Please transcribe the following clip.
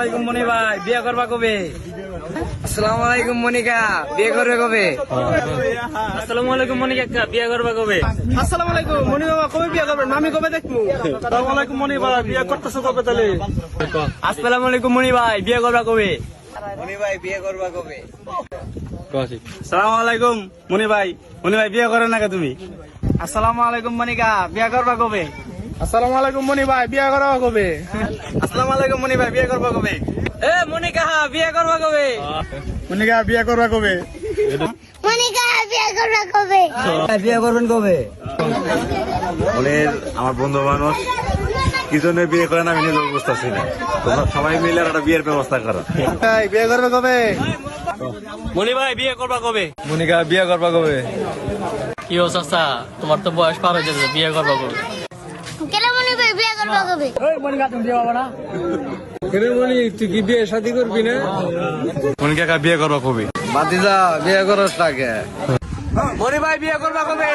আলাইকুম মনি ভাই, বিয়ে করবা কবে? আসসালামু আলাইকুম মনিকা, বিয়ে করবে কবে? আসসালামু আলাইকুম মনি কাকা, বিয়ে করবা কবে? আসসালামু আলাইকুম মনি বাবা, কবে বিয়ে করবেন? আমি কবে দেখবো? আসসালামু আলাইকুম মনি বাবা, বিয়ে করতেছো কবে তাহলে? আসসালামু আলাইকুম মনি ভাই, বিয়ে করবা কবে? মনি ভাই বিয়ে করবা কবে? আসসালামু আলাইকুম মনি ভাই, বিয়ে করে না কে তুমি? আসসালামু আলাইকুম মনিকা, বিয়ে করবা কবে? আসসালামু আলাইকুম মনি ভাই, বিয়ে করবা কবে? আসসালামু আলাইকুম মনি ভাই, বিয়ে করবা কবে? এ মনিকা, বিয়ে করবা কবে? মনিকা বিয়ে করবা কবে? মনিকা বিয়ে করবে কবে? বিয়ে করবেন কবে? আমার বন্ধু মানুষ কি জন্য বিয়ে করে না আমি নিজে বুঝতেছি না। তোমরা সবাই মিলে একটা বিয়ের ব্যবস্থা করো। বিয়ে করবে কবে? মনি ভাই, বিয়ে করবা কবে? মনিকা বিয়ে করবা কবে? কি ও চাচা, তোমার তো বয়স পার হয়ে যাচ্ছে, বিয়ে করবা কবে? কেন মনি ভাই বিয়ে করবে কবে? তুই কি বিয়ে শাদী করবি না? মনিকা বিয়ে করবো কবি। বাতিজা বিয়ে করস টাকে। মনি ভাই, বিয়ে করবা কবে?